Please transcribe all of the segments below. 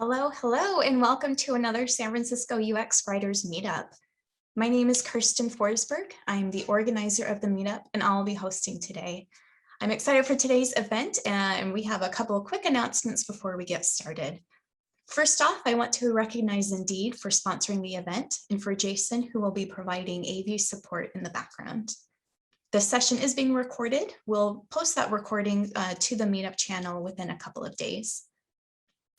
Hello, hello, and welcome to another San Francisco UX Writers Meetup. My name is Kirsten Forsberg. I'm the organizer of the meetup, and I'll be hosting today. I'm excited for today's event, and we have a couple of quick announcements before we get started. First off, I want to recognize Indeed for sponsoring the event, and for Jason, who will be providing AV support in the background. The session is being recorded. We'll post that recording to the meetup channel within a couple of days.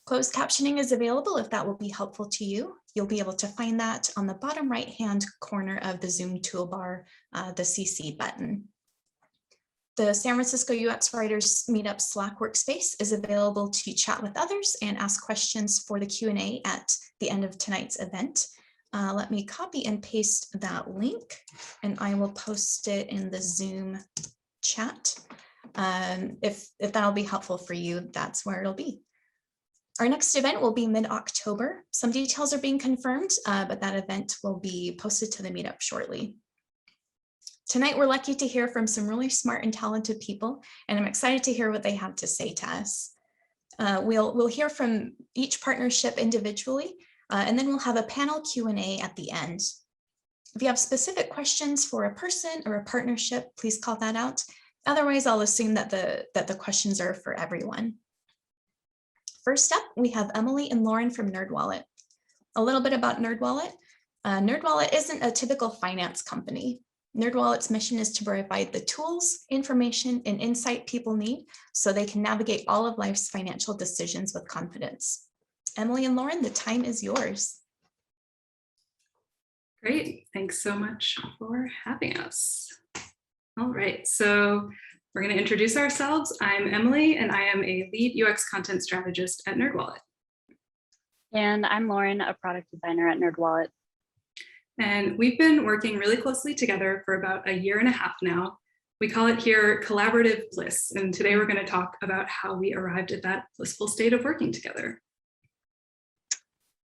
Closed captioning is available if that will be helpful to you. You'll be able to find that on the bottom right-hand corner of the Zoom toolbar, the CC button. The San Francisco UX Writers Meetup Slack workspace is available to chat with others and ask questions for the Q&A at the end of tonight's event. Let me copy and paste that link, and I will post it in the Zoom chat. If that'll be helpful for you, that's where it'll be. Our next event will be mid-October. Some details are being confirmed, but that event will be posted to the meetup shortly. Tonight, we're lucky to hear from some really smart and talented people, and I'm excited to hear what they have to say to us. We'll hear from each partnership individually, and then we'll have a panel Q&A at the end. If you have specific questions for a person or a partnership, please call that out. Otherwise, I'll assume that the questions are for everyone. First up, we have Emily and Lauren from NerdWallet. A little bit about NerdWallet. NerdWallet isn't a typical finance company. NerdWallet's mission is to provide the tools, information, and insight people need so they can navigate all of life's financial decisions with confidence. Emily and Lauren, the time is yours. Great, thanks so much for having us. All right, so we're going to introduce ourselves. I'm Emily, and I am a lead UX content strategist at NerdWallet. And I'm Lauren, a product designer at NerdWallet. And we've been working really closely together for about a year and a half now. We call it here collaborative bliss. And today we're going to talk about how we arrived at that blissful state of working together.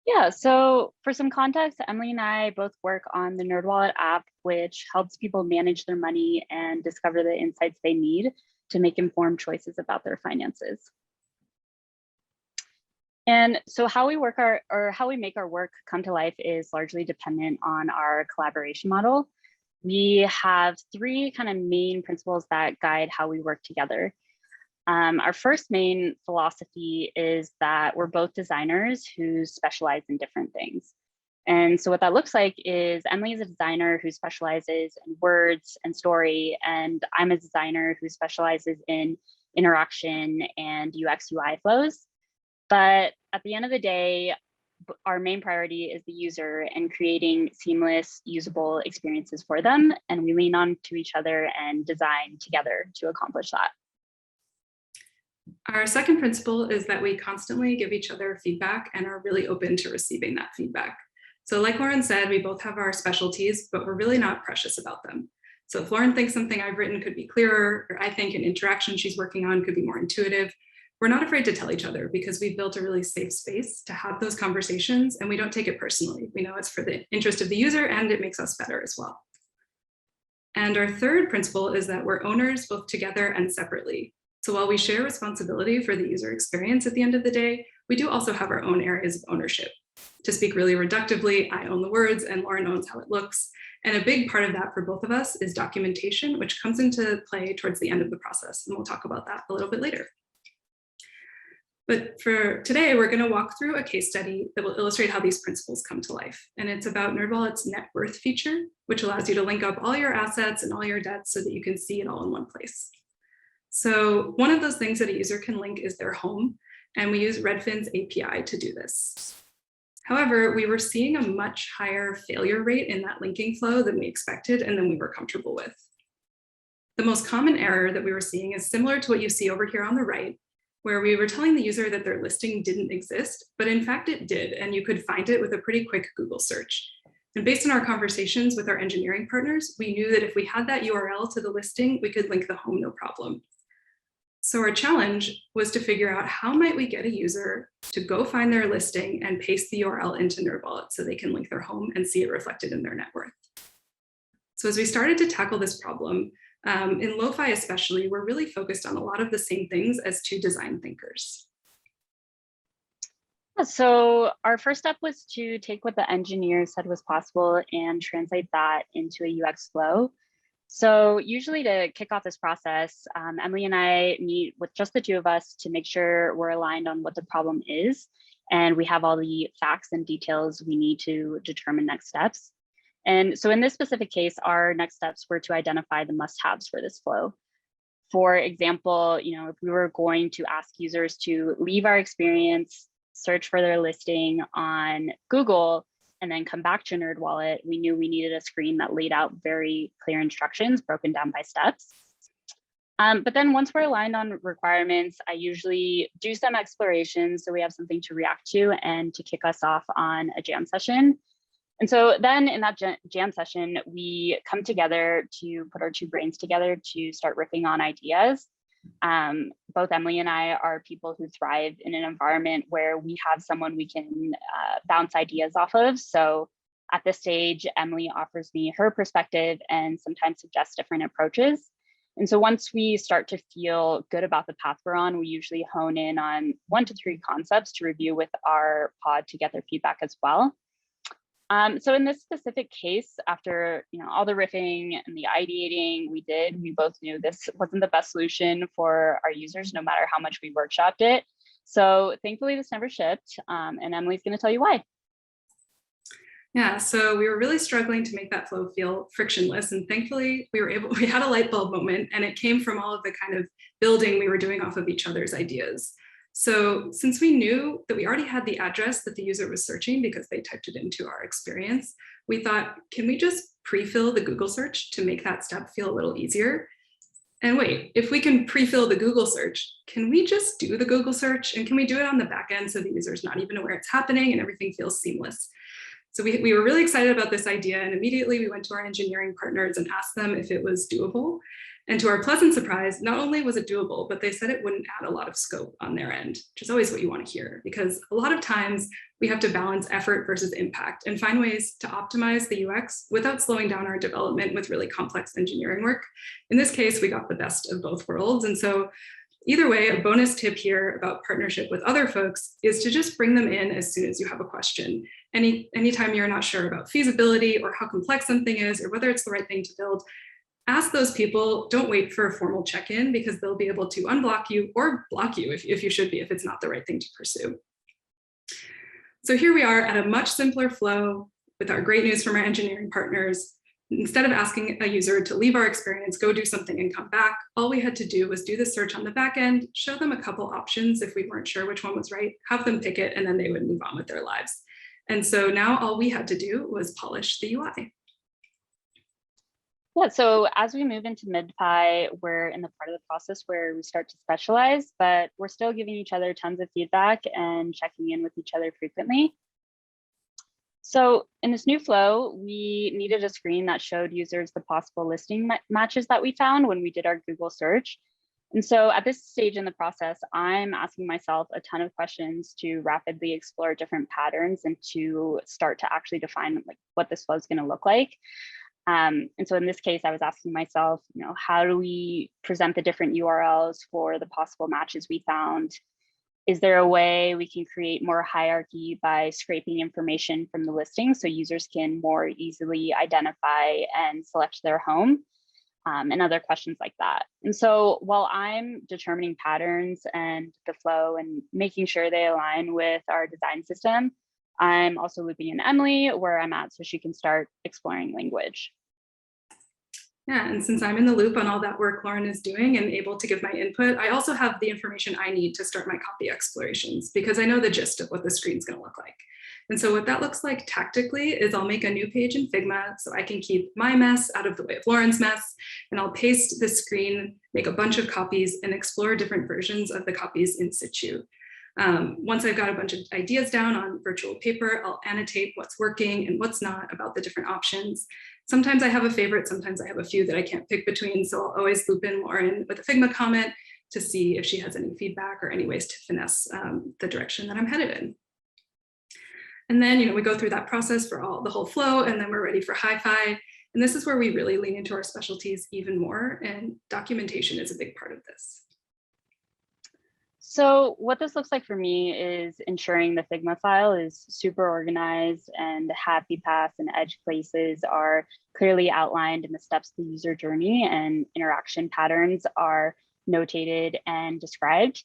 Yeah, so for some context, Emily and I both work on the NerdWallet app, which helps people manage their money and discover the insights they need to make informed choices about their finances. And so how we make our work come to life is largely dependent on our collaboration model. We have three kind of main principles that guide how we work together. Our first main philosophy is that we're both designers who specialize in different things. And so what that looks like is Emily is a designer who specializes in words and story, and I'm a designer who specializes in interaction and UX UI flows. But at the end of the day, our main priority is the user and creating seamless, usable experiences for them. And we lean on to each other and design together to accomplish that. Our second principle is that we constantly give each other feedback and are really open to receiving that feedback. So like Lauren said, we both have our specialties, but we're really not precious about them. So if Lauren thinks something I've written could be clearer, or I think an interaction she's working on could be more intuitive, we're not afraid to tell each other because we've built a really safe space to have those conversations, and we don't take it personally. We know it's for the interest of the user and it makes us better as well. And our third principle is that we're owners both together and separately. So while we share responsibility for the user experience at the end of the day, we do also have our own areas of ownership. To speak really reductively, I own the words and Lauren owns how it looks. And a big part of that for both of us is documentation, which comes into play towards the end of the process. And we'll talk about that a little bit later. But for today, we're going to walk through a case study that will illustrate how these principles come to life. And it's about NerdWallet's net worth feature, which allows you to link up all your assets and all your debts so that you can see it all in one place. So one of those things that a user can link is their home, and we use Redfin's API to do this. However, we were seeing a much higher failure rate in that linking flow than we expected and than we were comfortable with. The most common error that we were seeing is similar to what you see over here on the right, where we were telling the user that their listing didn't exist, but in fact it did, and you could find it with a pretty quick Google search. And based on our conversations with our engineering partners, we knew that if we had that URL to the listing, we could link the home no problem. So our challenge was to figure out how might we get a user to go find their listing and paste the URL into NerdWallet so they can link their home and see it reflected in their net worth. So as we started to tackle this problem, in lo-fi especially, we're really focused on a lot of the same things as two design thinkers. So our first step was to take what the engineers said was possible and translate that into a UX flow. So usually to kick off this process, Emily and I meet with just the two of us to make sure we're aligned on what the problem is, and we have all the facts and details we need to determine next steps. And so in this specific case, our next steps were to identify the must-haves for this flow. For example, if we were going to ask users to leave our experience, search for their listing on Google, and then come back to NerdWallet, we knew we needed a screen that laid out very clear instructions broken down by steps. But then once we're aligned on requirements, I usually do some exploration so we have something to react to and to kick us off on a jam session. And so then in that jam session, we come together to put our two brains together to start riffing on ideas. Both Emily and I are people who thrive in an environment where we have someone we can bounce ideas off of. So at this stage, Emily offers me her perspective and sometimes suggests different approaches. And so once we start to feel good about the path we're on, we usually hone in on 1 to 3 concepts to review with our pod to get their feedback as well. So in this specific case, after all the riffing and the ideating we both knew this wasn't the best solution for our users, no matter how much we workshopped it. So thankfully, this never shipped, and Emily's going to tell you why. Yeah, so we were really struggling to make that flow feel frictionless, and thankfully we had a light bulb moment, and it came from all of the kind of building we were doing off of each other's ideas. So since we knew that we already had the address that the user was searching because they typed it into our experience, we thought, can we just pre-fill the Google search to make that step feel a little easier? And wait, if we can pre-fill the Google search, can we just do the Google search? And can we do it on the back end so the user's not even aware it's happening and everything feels seamless? So we were really excited about this idea, and immediately we went to our engineering partners and asked them if it was doable. And to our pleasant surprise, not only was it doable, but they said it wouldn't add a lot of scope on their end, which is always what you want to hear, because a lot of times we have to balance effort versus impact and find ways to optimize the UX without slowing down our development with really complex engineering work. In this case, we got the best of both worlds. And so either way, a bonus tip here about partnership with other folks is to just bring them in as soon as you have a question. Anytime you're not sure about feasibility or how complex something is or whether it's the right thing to build, ask those people. Don't wait for a formal check-in, because they'll be able to unblock you or block you if you should be, if it's not the right thing to pursue. So here we are at a much simpler flow with our great news from our engineering partners. Instead of asking a user to leave our experience, go do something and come back, all we had to do was do the search on the back end, show them a couple options if we weren't sure which one was right, have them pick it, and then they would move on with their lives. And so now all we had to do was polish the UI. Yeah, so as we move into mid-pi, we're in the part of the process where we start to specialize, but we're still giving each other tons of feedback and checking in with each other frequently. So in this new flow, we needed a screen that showed users the possible listing matches that we found when we did our Google search. And so at this stage in the process, I'm asking myself a ton of questions to rapidly explore different patterns and to start to actually define what this flow is going to look like. And so in this case, I was asking myself, how do we present the different URLs for the possible matches we found? Is there a way we can create more hierarchy by scraping information from the listing so users can more easily identify and select their home? And other questions like that. And so while I'm determining patterns and the flow and making sure they align with our design system, I'm also looping in Emily where I'm at so she can start exploring language. Yeah, and since I'm in the loop on all that work Lauren is doing and able to give my input, I also have the information I need to start my copy explorations, because I know the gist of what the screen's going to look like. And so what that looks like tactically is I'll make a new page in Figma so I can keep my mess out of the way of Lauren's mess, and I'll paste the screen, make a bunch of copies, and explore different versions of the copies in situ. Once I've got a bunch of ideas down on virtual paper, I'll annotate what's working and what's not about the different options. Sometimes I have a favorite, sometimes I have a few that I can't pick between, so I'll always loop in Lauren with a Figma comment to see if she has any feedback or any ways to finesse the direction that I'm headed in. And then we go through that process for the whole flow, and then we're ready for hi-fi. And this is where we really lean into our specialties even more, and documentation is a big part of this. So what this looks like for me is ensuring the Figma file is super organized and happy paths and edge places are clearly outlined in the steps of the user journey, and interaction patterns are notated and described.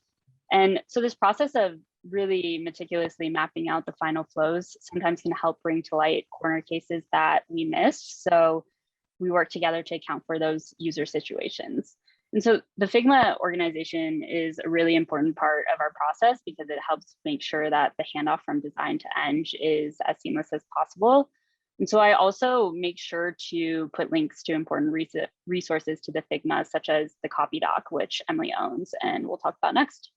And so this process of really meticulously mapping out the final flows sometimes can help bring to light corner cases that we missed. So we work together to account for those user situations. And so the Figma organization is a really important part of our process because it helps make sure that the handoff from design to eng is as seamless as possible. And so I also make sure to put links to important resources to the Figma, such as the copy doc, which Emily owns, and we'll talk about next.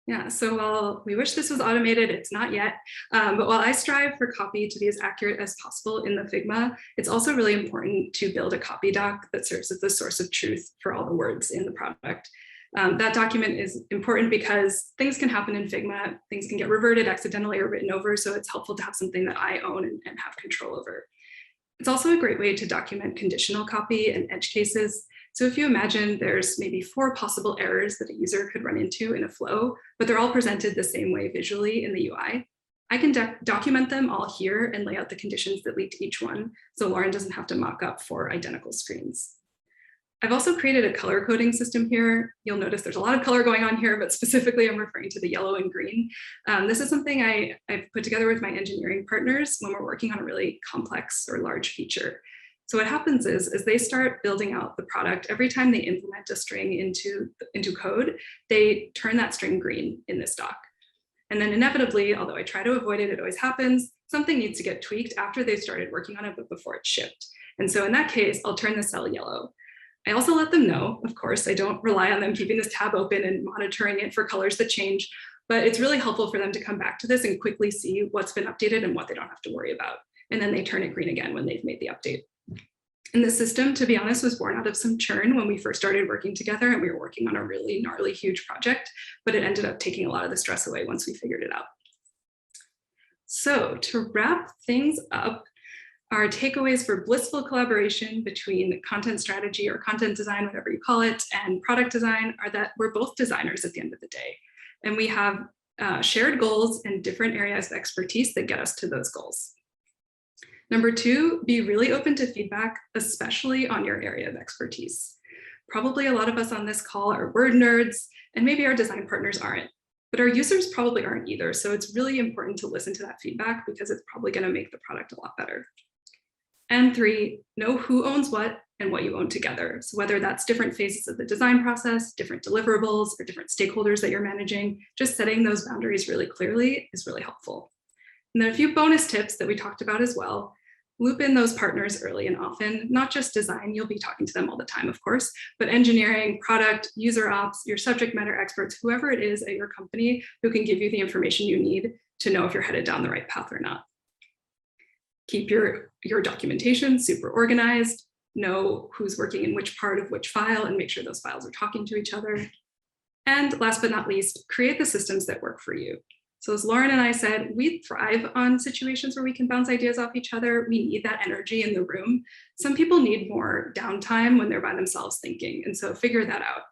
Yeah, so while we wish this was automated, it's not yet. But while I strive for copy to be as accurate as possible in the Figma, it's also really important to build a copy doc that serves as the source of truth for all the words in the product. That document is important because things can happen in Figma, things can get reverted accidentally or written over, so it's helpful to have something that I own and have control over. It's also a great way to document conditional copy and edge cases. So if you imagine there's maybe 4 possible errors that a user could run into in a flow, but they're all presented the same way visually in the UI, I can document them all here and lay out the conditions that lead to each one, so Lauren doesn't have to mock up 4 identical screens. I've also created a color coding system here. You'll notice there's a lot of color going on here, but specifically I'm referring to the yellow and green. This is something I've put together with my engineering partners when we're working on a really complex or large feature. So what happens is, as they start building out the product, every time they implement a string into code, they turn that string green in this doc. And then inevitably, although I try to avoid it, it always happens, something needs to get tweaked after they've started working on it, but before it's shipped. And so in that case, I'll turn the cell yellow. I also let them know, of course, I don't rely on them keeping this tab open and monitoring it for colors that change, but it's really helpful for them to come back to this and quickly see what's been updated and what they don't have to worry about. And then they turn it green again when they've made the update. And the system, to be honest, was born out of some churn when we first started working together and we were working on a really gnarly, huge project, but it ended up taking a lot of the stress away once we figured it out. So to wrap things up, our takeaways for blissful collaboration between content strategy or content design, whatever you call it, and product design are that we're both designers at the end of the day. And we have shared goals and different areas of expertise that get us to those goals. Number 2, be really open to feedback, especially on your area of expertise. Probably a lot of us on this call are word nerds, and maybe our design partners aren't, but our users probably aren't either. So it's really important to listen to that feedback because it's probably going to make the product a lot better. And 3, know who owns what and what you own together. So whether that's different phases of the design process, different deliverables, or different stakeholders that you're managing, just setting those boundaries really clearly is really helpful. And then a few bonus tips that we talked about as well. Loop in those partners early and often, not just design, you'll be talking to them all the time, of course, but engineering, product, user ops, your subject matter experts, whoever it is at your company who can give you the information you need to know if you're headed down the right path or not. Keep your documentation super organized, know who's working in which part of which file and make sure those files are talking to each other. And last but not least, create the systems that work for you. So as Lauren and I said, we thrive on situations where we can bounce ideas off each other. We need that energy in the room. Some people need more downtime when they're by themselves thinking, and so figure that out.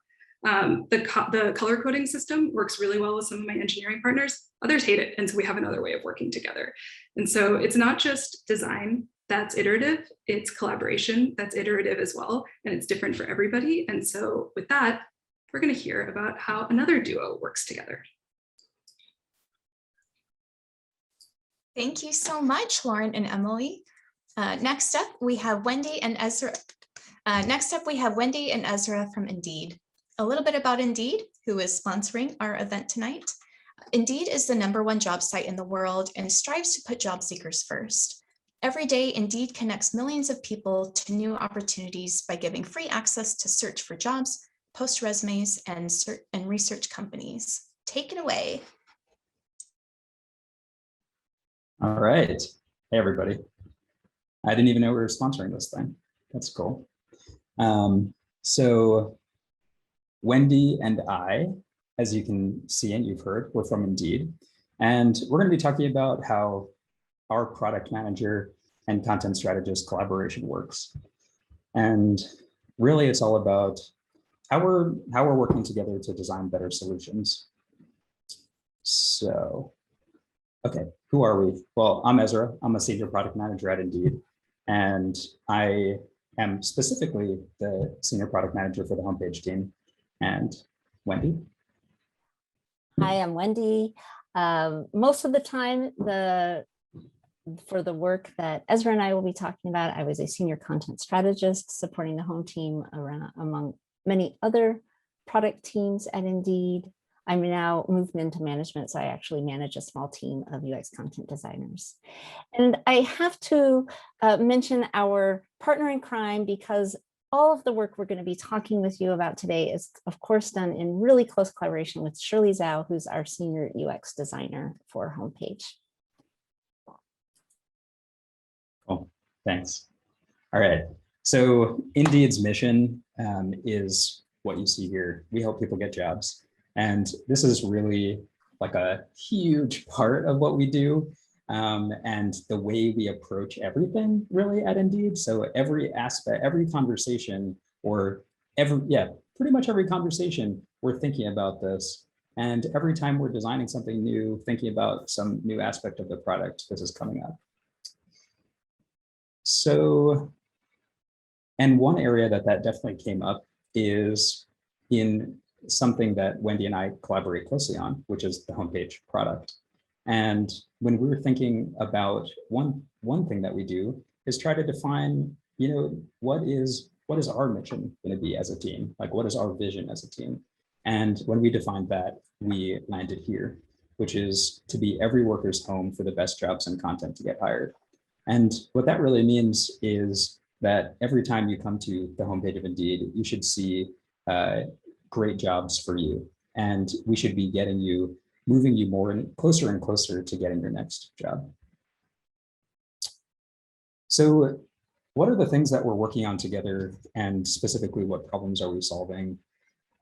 The color coding system works really well with some of my engineering partners. Others hate it, and so we have another way of working together. And so it's not just design that's iterative, it's collaboration that's iterative as well, and it's different for everybody. And so with that, we're going to hear about how another duo works together. Thank you so much, Lauren and Emily. Next up, we have Wendy and Ezra. From Indeed. A little bit about Indeed, who is sponsoring our event tonight. Indeed is the #1 job site in the world and strives to put job seekers first. Every day, Indeed connects millions of people to new opportunities by giving free access to search for jobs, post resumes, and research companies. Take it away. All right. Hey, everybody. I didn't even know we were sponsoring this thing. That's cool. So Wendy and I, as you can see and you've heard, we're from Indeed. And we're going to be talking about how our product manager and content strategist collaboration works. And really, it's all about how we're working together to design better solutions. So, okay, who are we? Well, I'm Ezra. I'm a senior product manager at Indeed, and I am specifically the senior product manager for the homepage team. And Wendy? Hi, I'm Wendy. Most of the time, for the work that Ezra and I will be talking about, I was a senior content strategist supporting the home team among many other product teams at Indeed. I'm now moved into management, so I actually manage a small team of UX content designers. And I have to mention our partner in crime, because all of the work we're going to be talking with you about today is, of course, done in really close collaboration with Shirley Zhao, who's our senior UX designer for homepage. Cool, thanks. All right, so Indeed's mission is what you see here. We help people get jobs. And this is really like a huge part of what we do, and the way we approach everything really at Indeed. So every aspect, every conversation, or pretty much every conversation, we're thinking about this. And every time we're designing something new, thinking about some new aspect of the product, this is coming up. So, and one area that definitely came up is in something that Wendy and I collaborate closely on, which is the homepage product. And when we were thinking about one thing that we do is try to define, what is our mission going to be as a team? Like, what is our vision as a team? And when we defined that, we landed here, which is to be every worker's home for the best jobs and content to get hired. And what that really means is that every time you come to the homepage of Indeed, you should see great jobs for you. And we should be moving you more and closer to getting your next job. So what are the things that we're working on together, and specifically what problems are we solving?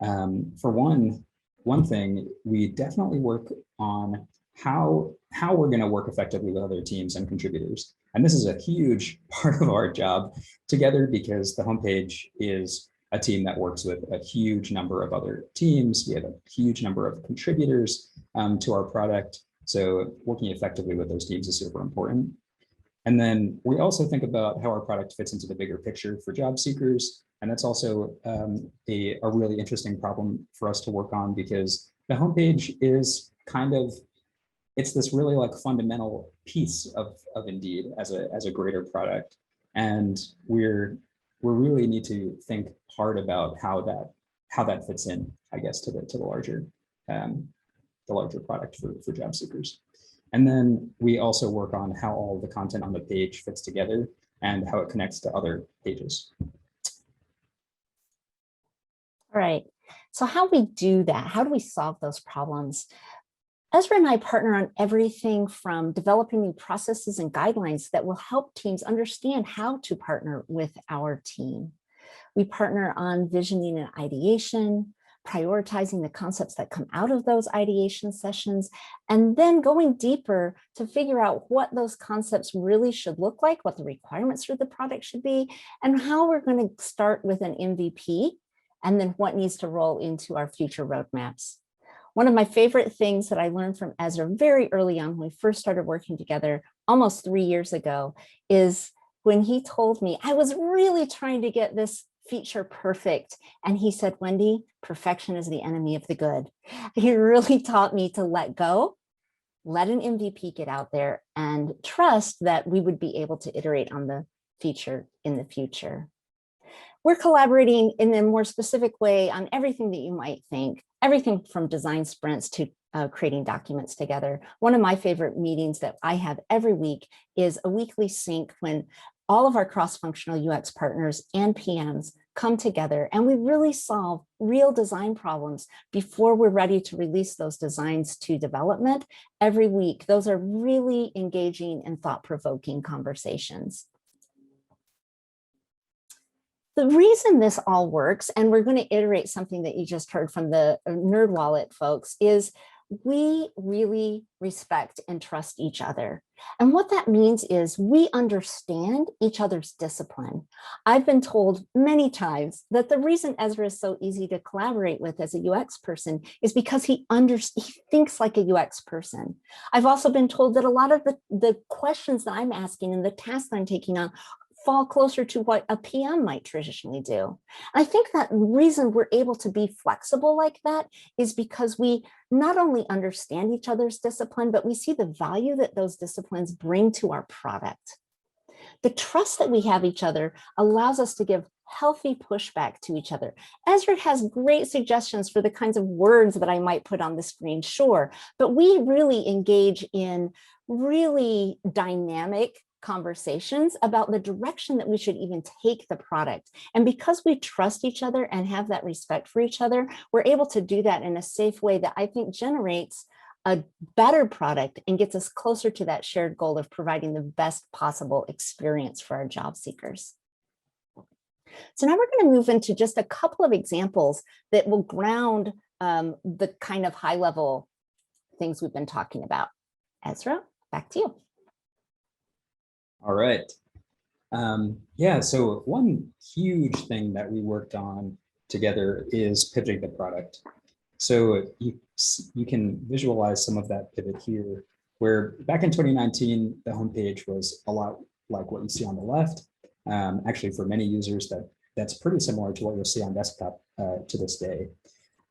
For one thing, we definitely work on how we're going to work effectively with other teams and contributors. And this is a huge part of our job together, because the homepage is a team that works with a huge number of other teams. We have a huge number of contributors to our product. So working effectively with those teams is super important. And then we also think about how our product fits into the bigger picture for job seekers. And that's also a really interesting problem for us to work on, because the homepage is it's this really like fundamental piece of Indeed as a greater product. And we really need to think hard about how that fits in, I guess, to the larger product for job seekers. And then we also work on how all the content on the page fits together and how it connects to other pages. All right, so how we do that, how do we solve those problems? Ezra and I partner on everything from developing new processes and guidelines that will help teams understand how to partner with our team. We partner on visioning and ideation, prioritizing the concepts that come out of those ideation sessions, and then going deeper to figure out what those concepts really should look like, what the requirements for the product should be, and how we're going to start with an MVP, and then what needs to roll into our future roadmaps. One of my favorite things that I learned from Ezra very early on when we first started working together almost 3 years ago is when he told me I was really trying to get this feature perfect. And he said, Wendy, perfection is the enemy of the good. He really taught me to let go, let an MVP get out there, and trust that we would be able to iterate on the feature in the future. We're collaborating in a more specific way on everything that you might think, everything from design sprints to creating documents together. One of my favorite meetings that I have every week is a weekly sync when all of our cross-functional UX partners and PMs come together and we really solve real design problems before we're ready to release those designs to development every week. Those are really engaging and thought-provoking conversations. The reason this all works, and we're going to iterate something that you just heard from the NerdWallet folks, is we really respect and trust each other. And what that means is we understand each other's discipline. I've been told many times that the reason Ezra is so easy to collaborate with as a UX person is because he thinks like a UX person. I've also been told that a lot of the questions that I'm asking and the tasks I'm taking on fall closer to what a PM might traditionally do. I think that reason we're able to be flexible like that is because we not only understand each other's discipline, but we see the value that those disciplines bring to our product. The trust that we have each other allows us to give healthy pushback to each other. Ezra has great suggestions for the kinds of words that I might put on the screen, sure, but we really engage in really dynamic conversations about the direction that we should even take the product. And because we trust each other and have that respect for each other, we're able to do that in a safe way that I think generates a better product and gets us closer to that shared goal of providing the best possible experience for our job seekers. So now we're going to move into just a couple of examples that will ground the kind of high level things we've been talking about. Ezra, back to you. All right. Yeah, so one huge thing that we worked on together is pivoting the product. So you can visualize some of that pivot here, where back in 2019, the homepage was a lot like what you see on the left. Actually, for many users, that's pretty similar to what you'll see on desktop to this day.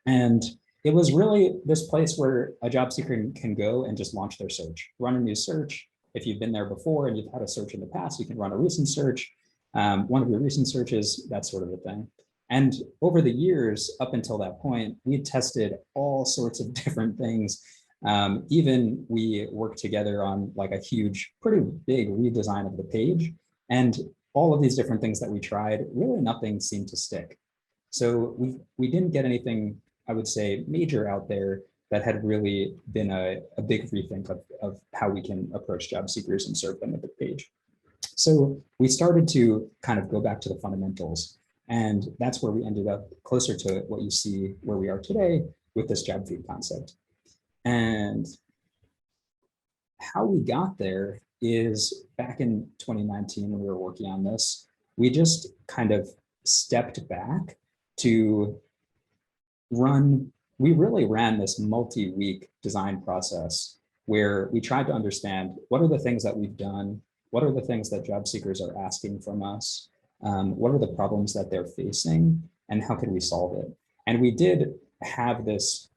And it was really this place where a job seeker can go and just launch their search, run a new search. If you've been there before and you've had a search in the past, you can run a recent search, one of your recent searches, that sort of a thing. And over the years, up until that point, we tested all sorts of different things. Even we worked together on like a huge, pretty big redesign of the page. And all of these different things that we tried, really nothing seemed to stick. So we didn't get anything, I would say, major out there that had really been a big rethink of how we can approach job seekers and serve them with the page. So we started to kind of go back to the fundamentals. And that's where we ended up closer to what you see where we are today with this job feed concept. And how we got there is back in 2019 when we were working on this, we just kind of stepped back to we really ran this multi-week design process where we tried to understand what are the things that we've done, what are the things that job seekers are asking from us, what are the problems that they're facing, and how can we solve it? And we did have this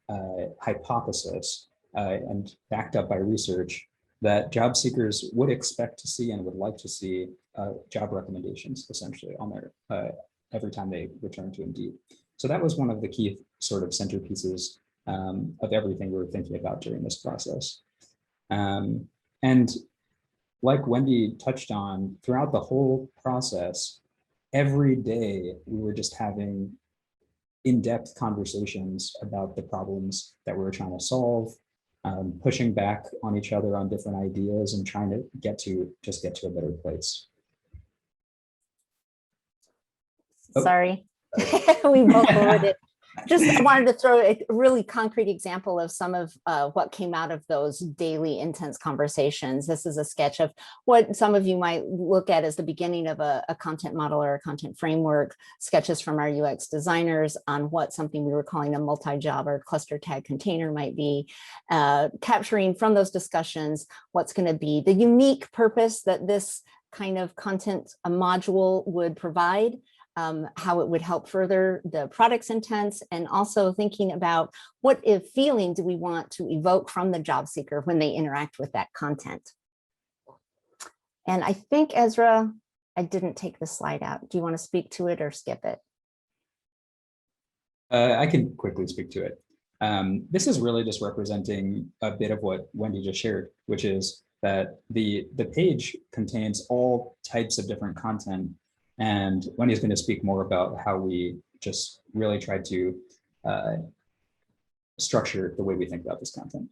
hypothesis and backed up by research that job seekers would expect to see and would like to see job recommendations essentially on their every time they return to Indeed. So that was one of the key sort of centerpieces of everything we were thinking about during this process. And like Wendy touched on, throughout the whole process, every day we were just having in-depth conversations about the problems that we were trying to solve, pushing back on each other on different ideas and trying to get to a better place. Sorry. We both lowered it. Just wanted to throw a really concrete example of some of what came out of those daily intense conversations. This is a sketch of what some of you might look at as the beginning of a content model or a content framework, sketches from our UX designers on what something we were calling a multi-job or cluster tag container might be, capturing from those discussions what's going to be the unique purpose that this kind of content module would provide, how it would help further the product's intents, and also thinking about what feeling do we want to evoke from the job seeker when they interact with that content. And I think, Ezra, I didn't take the slide out. Do you want to speak to it or skip it? I can quickly speak to it. This is really just representing a bit of what Wendy just shared, which is that the page contains all types of different content. And Wendy's going to speak more about how we just really tried to structure the way we think about this content.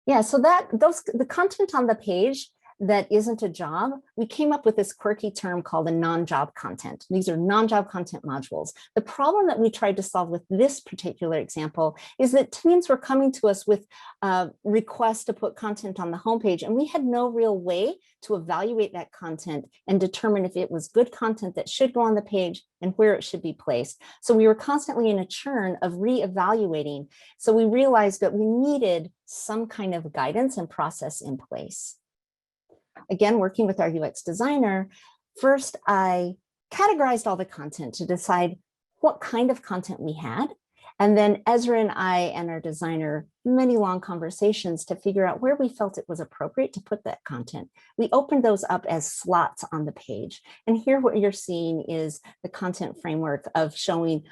Yeah, so the content on the page that isn't a job, we came up with this quirky term called a non-job content. These are non-job content modules. The problem that we tried to solve with this particular example is that teams were coming to us with requests to put content on the homepage, and we had no real way to evaluate that content and determine if it was good content that should go on the page and where it should be placed. So we were constantly in a churn of re-evaluating. So we realized that we needed some kind of guidance and process in place. Again, working with our UX designer, first I categorized all the content to decide what kind of content we had. And then Ezra and I and our designer, many long conversations to figure out where we felt it was appropriate to put that content. We opened those up as slots on the page. And here what you're seeing is the content framework of showing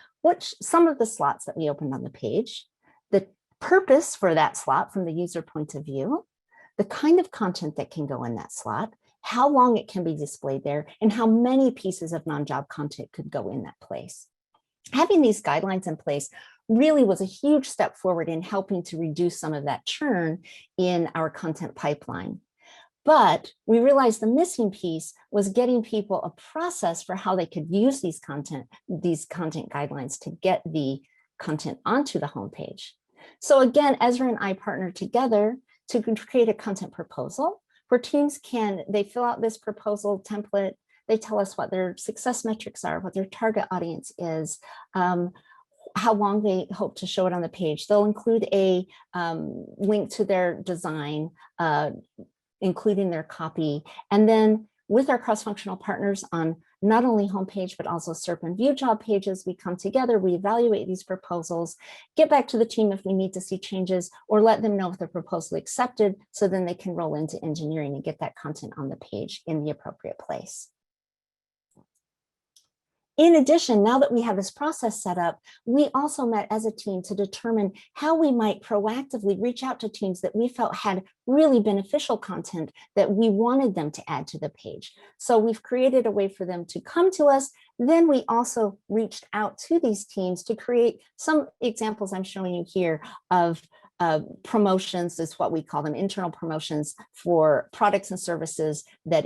some of the slots that we opened on the page, the purpose for that slot from the user point of view, the kind of content that can go in that slot, how long it can be displayed there, and how many pieces of non-job content could go in that place. Having these guidelines in place really was a huge step forward in helping to reduce some of that churn in our content pipeline. But we realized the missing piece was getting people a process for how they could use these content guidelines to get the content onto the homepage. So again, Ezra and I partnered together to create a content proposal where teams they fill out this proposal template. They tell us what their success metrics are, what their target audience is, how long they hope to show it on the page. They'll include a link to their design, including their copy. And then with our cross-functional partners on not only homepage, but also SERP and view job pages, we come together, we evaluate these proposals, get back to the team if we need to see changes, or let them know if the proposal accepted, so then they can roll into engineering and get that content on the page in the appropriate place. In addition, now that we have this process set up, we also met as a team to determine how we might proactively reach out to teams that we felt had really beneficial content that we wanted them to add to the page. So we've created a way for them to come to us. Then we also reached out to these teams to create some examples I'm showing you here of promotions, is what we call them, internal promotions for products and services that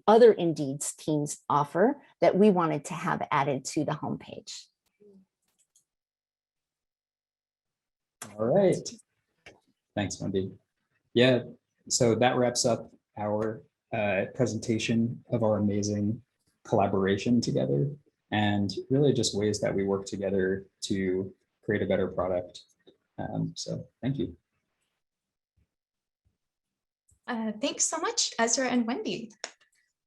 other Indeed's teams offer that we wanted to have added to the homepage. All right. Thanks, Wendy. Yeah, so that wraps up our presentation of our amazing collaboration together, and really just ways that we work together to create a better product. So thank you. Thanks so much, Ezra and Wendy.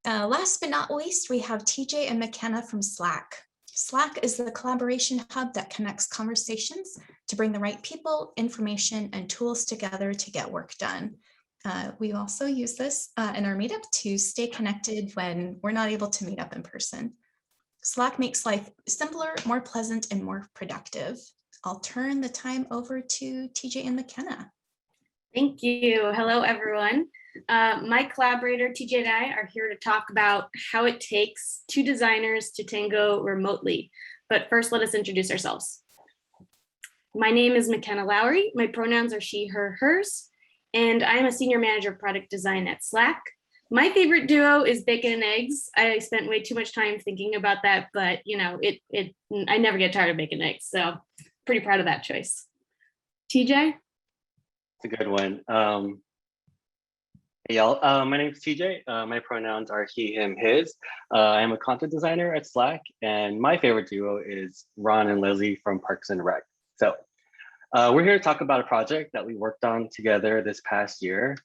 Last but not least, we have TJ and McKenna from Slack. Slack is the collaboration hub that connects conversations to bring the right people, information, and tools together to get work done. We also use this in our meetup to stay connected when we're not able to meet up in person. Slack makes life simpler, more pleasant, and more productive. I'll turn the time over to TJ and McKenna. Thank you. Hello, everyone. My collaborator, TJ, and I are here to talk about how it takes two designers to tango remotely. But first, let us introduce ourselves. My name is McKenna Lowry. My pronouns are she, her, hers, and I'm a senior manager of product design at Slack. My favorite duo is bacon and eggs. I spent way too much time thinking about that, but you know, I never get tired of bacon and eggs, so pretty proud of that choice. TJ? It's a good one. Hey y'all, my name is TJ. My pronouns are he, him, his. I am a content designer at Slack, and my favorite duo is Ron and Leslie from Parks and Rec. So we're here to talk about a project that we worked on together this past year.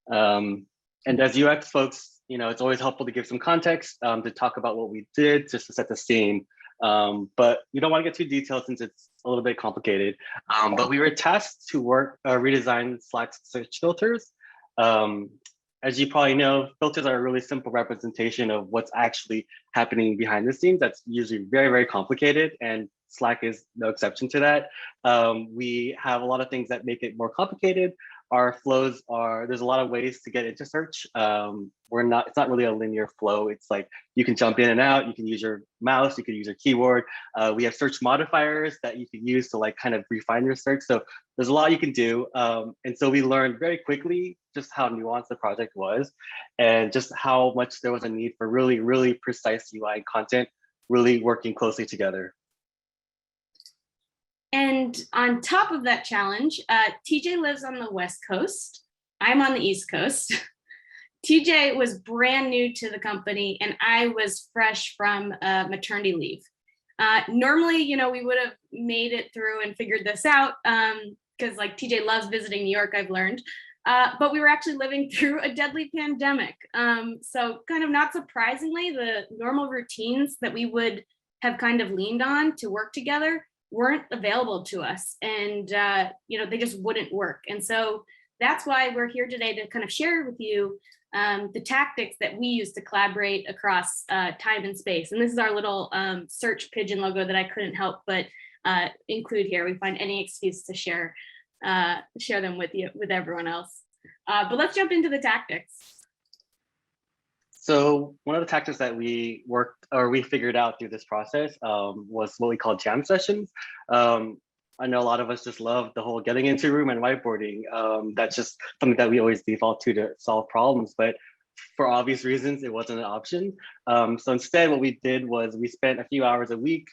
And as UX folks, you know, it's always helpful to give some context to talk about what we did, just to set the scene. But you don't want to get too detailed since it's a little bit complicated. But we were tasked to redesign Slack's search filters. As you probably know, filters are a really simple representation of what's actually happening behind the scenes. That's usually very, very complicated, and Slack is no exception to that. We have a lot of things that make it more complicated. Our flows there's a lot of ways to get into search. It's not really a linear flow. It's like you can jump in and out, you can use your mouse, you can use your keyboard. We have search modifiers that you can use to like kind of refine your search. So there's a lot you can do. And so we learned very quickly just how nuanced the project was and just how much there was a need for really, really precise UI and content, really working closely together. And on top of that challenge, TJ lives on the West Coast. I'm on the East Coast. TJ was brand new to the company and I was fresh from maternity leave. Normally, we would have made it through and figured this out because like TJ loves visiting New York, I've learned. But we were actually living through a deadly pandemic. So kind of not surprisingly, the normal routines that we would have kind of leaned on to work together weren't available to us. And, they just wouldn't work. And so that's why we're here today to kind of share with you the tactics that we use to collaborate across time and space. And this is our little search pigeon logo that I couldn't help but include here. We find any excuse to share them with everyone else. But let's jump into the tactics. So one of the tactics that we figured out through this process was what we call jam sessions. I know a lot of us just love the whole getting into a room and whiteboarding. That's just something that we always default to solve problems, but for obvious reasons, it wasn't an option. So instead, what we did was we spent a few hours a week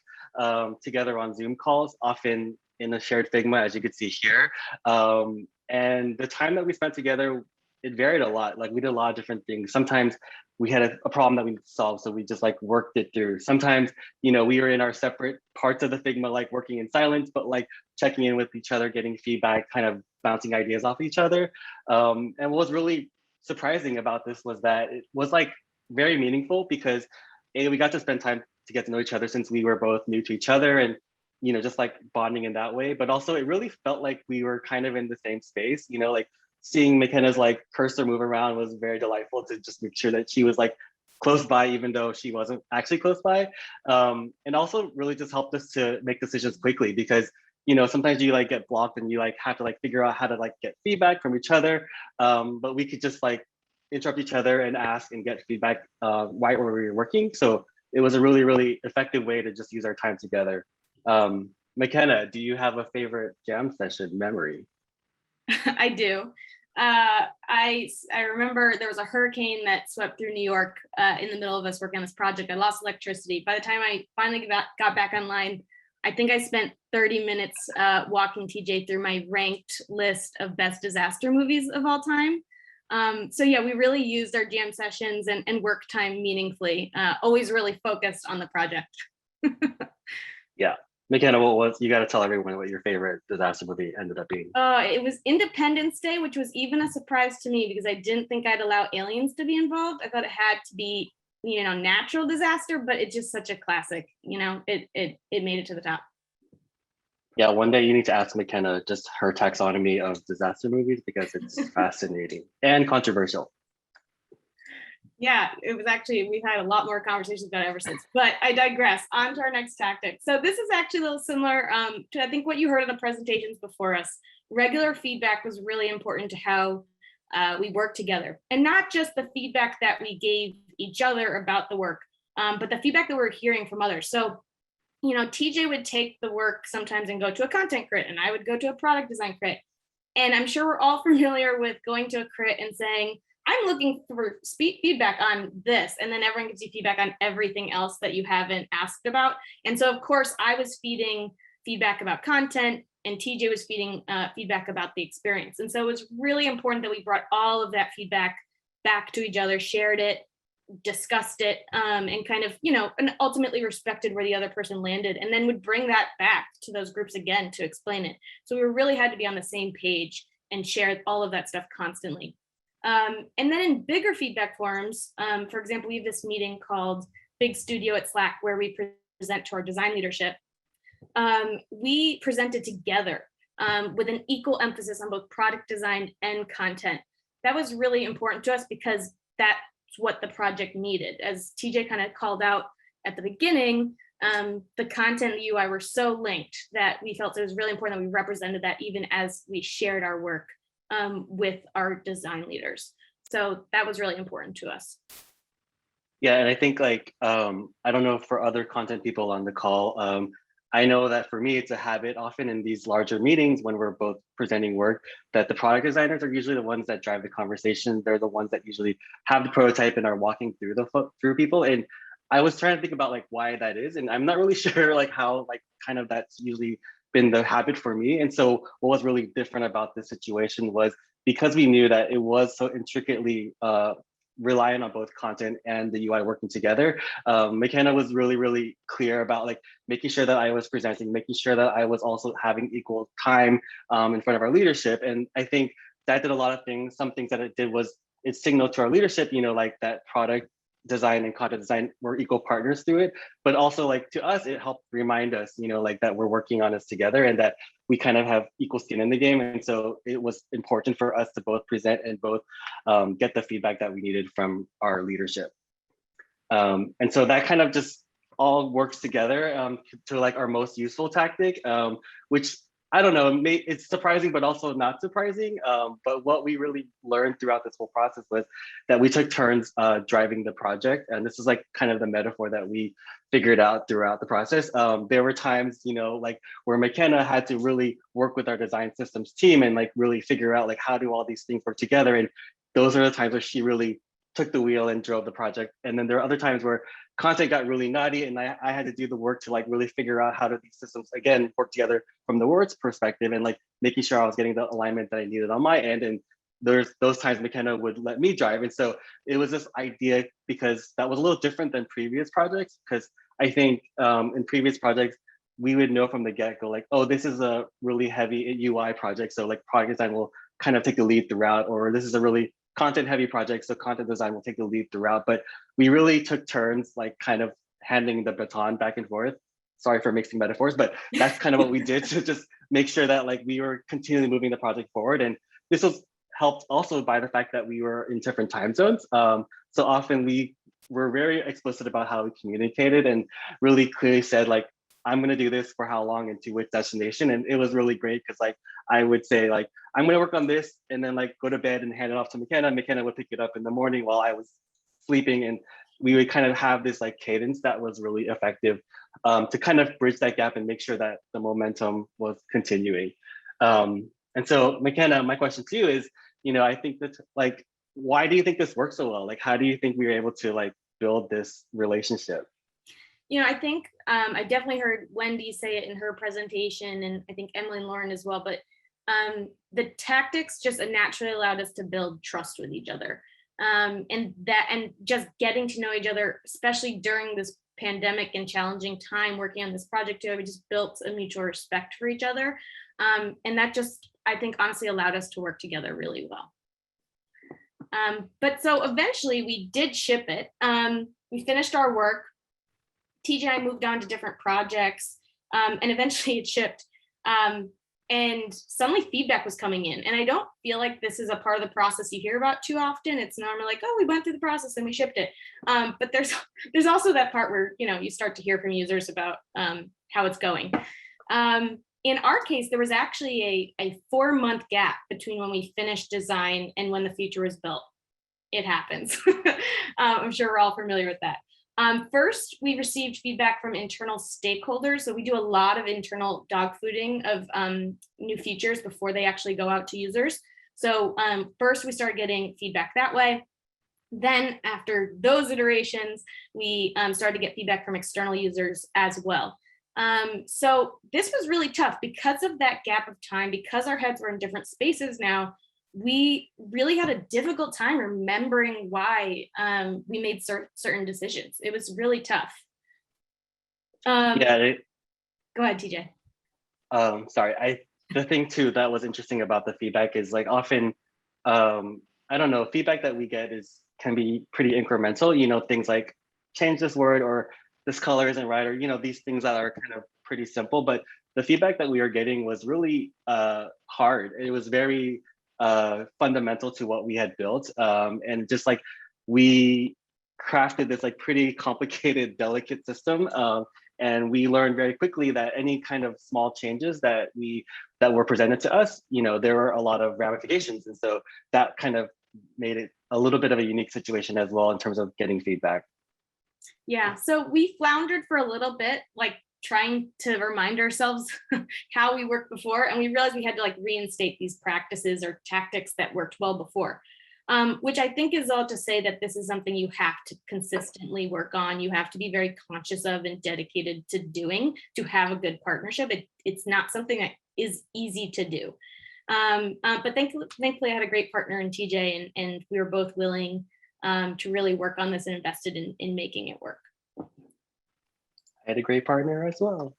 together on Zoom calls, often in a shared Figma, as you can see here. And the time that we spent together, it varied a lot. Like we did a lot of different things. Sometimes we had a problem that we needed to solve, so we just like worked it through. Sometimes, we were in our separate parts of the Figma, like working in silence, but like checking in with each other, getting feedback, kind of bouncing ideas off each other. And what was really surprising about this was that it was like very meaningful because we got to spend time to get to know each other since we were both new to each other and just like bonding in that way. But also it really felt like we were kind of in the same space, like seeing McKenna's like cursor move around was very delightful to just make sure that she was like close by, even though she wasn't actually close by. And also really just helped us to make decisions quickly because, sometimes you like get blocked and you like have to like figure out how to like get feedback from each other. But we could just like interrupt each other and ask and get feedback right where we were working. So it was a really, really effective way to just use our time together. McKenna, do you have a favorite jam session memory? I do. I remember there was a hurricane that swept through New York in the middle of us working on this project. I lost electricity. By the time I finally got back online, I think I spent 30 minutes walking TJ through my ranked list of best disaster movies of all time. So yeah, we really used our jam sessions and work time meaningfully, always really focused on the project. Yeah. McKenna, you got to tell everyone what your favorite disaster movie ended up being. It was Independence Day, which was even a surprise to me because I didn't think I'd allow aliens to be involved. I thought it had to be, natural disaster, but it's just such a classic. It made it to the top. Yeah, one day you need to ask McKenna just her taxonomy of disaster movies because it's fascinating and controversial. Yeah, it was actually, we've had a lot more conversations about it ever since, but I digress. On to our next tactic. So this is actually a little similar to, I think, what you heard in the presentations before us. Regular feedback was really important to how we work together. And not just the feedback that we gave each other about the work, but the feedback that we're hearing from others. So, TJ would take the work sometimes and go to a content crit, and I would go to a product design crit. And I'm sure we're all familiar with going to a crit and saying, I'm looking for feedback on this. And then everyone gives you feedback on everything else that you haven't asked about. And so, of course, I was feeding feedback about content and TJ was feeding feedback about the experience. And so it was really important that we brought all of that feedback back to each other, shared it, discussed it, and kind of, and ultimately respected where the other person landed, and then would bring that back to those groups again to explain it. So we really had to be on the same page and share all of that stuff constantly. And then in bigger feedback forums, for example, we have this meeting called Big Studio at Slack, where we present to our design leadership. We presented together with an equal emphasis on both product design and content. That was really important to us because that's what the project needed. As TJ kind of called out at the beginning, the content and the UI were so linked that we felt it was really important that we represented that even as we shared our work with our design leaders. So that was really important to us. Yeah, and I think I don't know for other content people on the call, I know that for me, it's a habit often in these larger meetings when we're both presenting work, that the product designers are usually the ones that drive the conversation. They're the ones that usually have the prototype and are walking through through people. And I was trying to think about like why that is. And I'm not really sure like how like kind of that's usually been the habit for me. And so what was really different about this situation was because we knew that it was so intricately reliant on both content and the UI working together. McKenna was really clear about like making sure that I was presenting, making sure that I was also having equal time in front of our leadership. And I think that did a lot of things. Some things that it did was it signaled to our leadership, you know, like that product design and content design were equal partners through it, but also like to us, it helped remind us, you know, like that we're working on this together and that we kind of have equal skin in the game. And so it was important for us to both present and both get the feedback that we needed from our leadership. And so that kind of just all works together to like our most useful tactic, which I don't know, it's surprising, but also not surprising. But what we really learned throughout this whole process was that we took turns driving the project. And this is like kind of the metaphor that we figured out throughout the process. There were times, you know, like where McKenna had to really work with our design systems team and like really figure out like how do all these things work together. And those are the times where she really took the wheel and drove the project. And then there are other times where content got really nutty and I had to do the work to like really figure out how do these systems again work together from the words perspective and like making sure I was getting the alignment that I needed on my end. And there's those times McKenna would let me drive. And so it was this idea because that was a little different than previous projects, because I think in previous projects, we would know from the get-go, like, oh, this is a really heavy UI project. So like product design will kind of take the lead throughout, or this is a really content heavy project, so content design will take the lead throughout. But we really took turns like kind of handing the baton back and forth. Sorry for mixing metaphors, but that's kind of what we did to just make sure that like we were continually moving the project forward. And this was helped also by the fact that we were in different time zones. So often we were very explicit about how we communicated and really clearly said like, I'm going to do this for how long and to which destination. And it was really great because like I would say like, I'm going to work on this and then like go to bed and hand it off to McKenna. McKenna would pick it up in the morning while I was sleeping. And we would kind of have this like cadence that was really effective to kind of bridge that gap and make sure that the momentum was continuing. And so McKenna, my question to you is, you know, I think that like, why do you think this works so well? Like, how do you think we were able to like build this relationship? You know, I think I definitely heard Wendy say it in her presentation, and I think Emily and Lauren as well, but the tactics just naturally allowed us to build trust with each other. And just getting to know each other, especially during this pandemic and challenging time working on this project too, we just built a mutual respect for each other. And that just, I think, honestly allowed us to work together really well. But so eventually we did ship it. We finished our work. TJ and I moved on to different projects, and eventually it shipped. And suddenly feedback was coming in. And I don't feel like this is a part of the process you hear about too often. It's normally like, oh, we went through the process and we shipped it. But there's also that part where, you know, you start to hear from users about how it's going. In our case, there was actually a 4-month gap between when we finished design and when the feature was built. It happens. I'm sure we're all familiar with that. First, we received feedback from internal stakeholders. So we do a lot of internal dog fooding of new features before they actually go out to users. So first we started getting feedback that way. Then after those iterations, we started to get feedback from external users as well. So this was really tough because of that gap of time, because our heads were in different spaces now. We really had a difficult time remembering why we made certain decisions. It was really tough. Go ahead, TJ. Sorry, the thing too that was interesting about the feedback is like often, I don't know, feedback that we get can be pretty incremental. You know, things like change this word or this color isn't right, or you know, these things that are kind of pretty simple. But the feedback that we were getting was really hard. It was very fundamental to what we had built, and just like we crafted this like pretty complicated, delicate system, and we learned very quickly that any kind of small changes that were presented to us, you know, there were a lot of ramifications, and so that kind of made it a little bit of a unique situation as well in terms of getting feedback. Yeah, so we floundered for a little bit, like trying to remind ourselves how we worked before. And we realized we had to like reinstate these practices or tactics that worked well before. Which I think is all to say that this is something you have to consistently work on. You have to be very conscious of and dedicated to doing to have a good partnership. It's not something that is easy to do. But thankfully I had a great partner in TJ, and we were both willing to really work on this and invested in making it work. I had a great partner as well.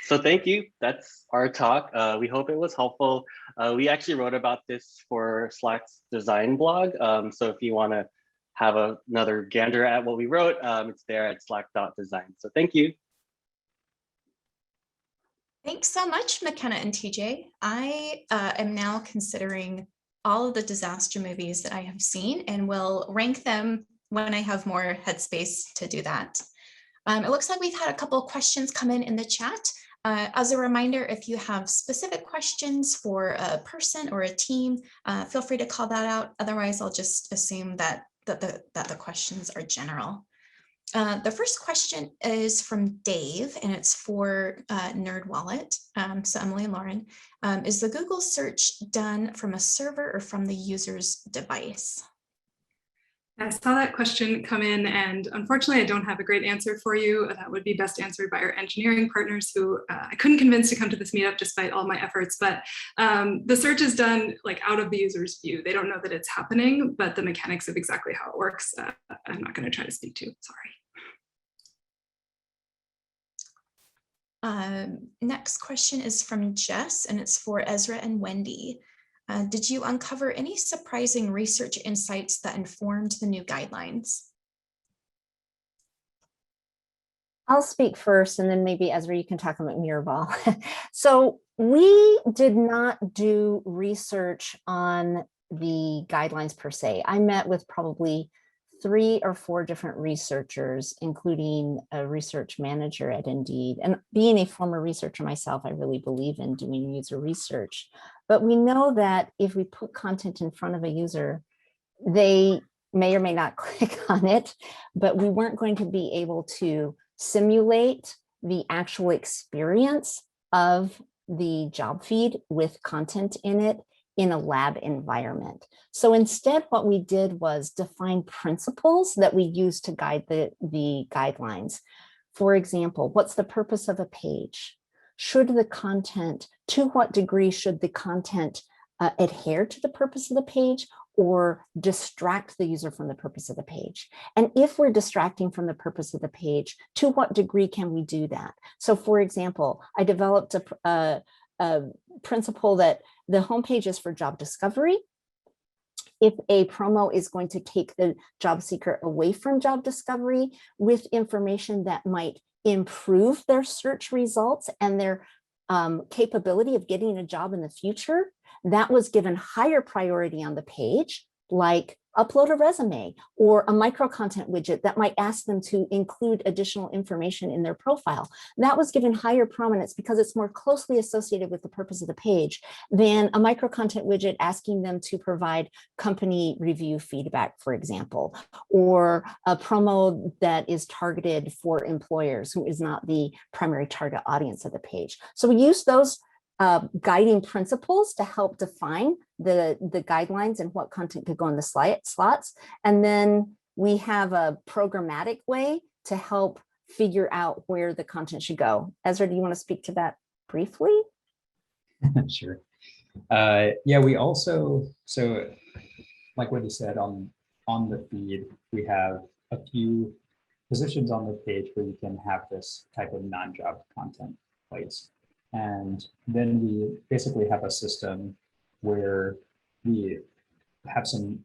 So thank you. That's our talk. We hope it was helpful. We actually wrote about this for Slack's design blog. So if you want to have another gander at what we wrote, it's there at slack.design. So thank you. Thanks so much, McKenna and TJ. I am now considering all of the disaster movies that I have seen and will rank them when I have more headspace to do that. It looks like we've had a couple of questions come in the chat. As a reminder, if you have specific questions for a person or a team, feel free to call that out. Otherwise, I'll just assume that the questions are general. The first question is from Dave, and it's for NerdWallet. So Emily and Lauren, is the Google search done from a server or from the user's device? I saw that question come in, and unfortunately I don't have a great answer for you. That would be best answered by our engineering partners, who I couldn't convince to come to this meetup despite all my efforts. But the search is done like out of the user's view. They don't know that it's happening, but the mechanics of exactly how it works, I'm not going to try to speak to. Sorry. Next question is from Jess, and it's for Ezra and Wendy. Did you uncover any surprising research insights that informed the new guidelines? I'll speak first, and then maybe Ezra, you can talk about Mirrorball. So we did not do research on the guidelines per se. I met with probably 3 or 4 different researchers, including a research manager at Indeed. And being a former researcher myself, I really believe in doing user research. But we know that if we put content in front of a user, they may or may not click on it, but we weren't going to be able to simulate the actual experience of the job feed with content in it in a lab environment. So instead, what we did was define principles that we use to guide the guidelines. For example, what's the purpose of a page? Should the content, to what degree should the content adhere to the purpose of the page or distract the user from the purpose of the page? And if we're distracting from the purpose of the page, to what degree can we do that? So for example, I developed a principle that the homepage is for job discovery. If a promo is going to take the job seeker away from job discovery with information that might improve their search results and their capability of getting a job in the future, that was given higher priority on the page, like upload a resume or a micro content widget that might ask them to include additional information in their profile. That was given higher prominence because it's more closely associated with the purpose of the page than a micro content widget asking them to provide company review feedback, for example, or a promo that is targeted for employers who is not the primary target audience of the page. So we use those guiding principles to help define the guidelines and what content could go in the slots. And then we have a programmatic way to help figure out where the content should go. Ezra, do you want to speak to that briefly? Sure. Yeah, we also, so like what you said, on the feed, we have a few positions on the page where you can have this type of non-job content placed. And then we basically have a system where we have some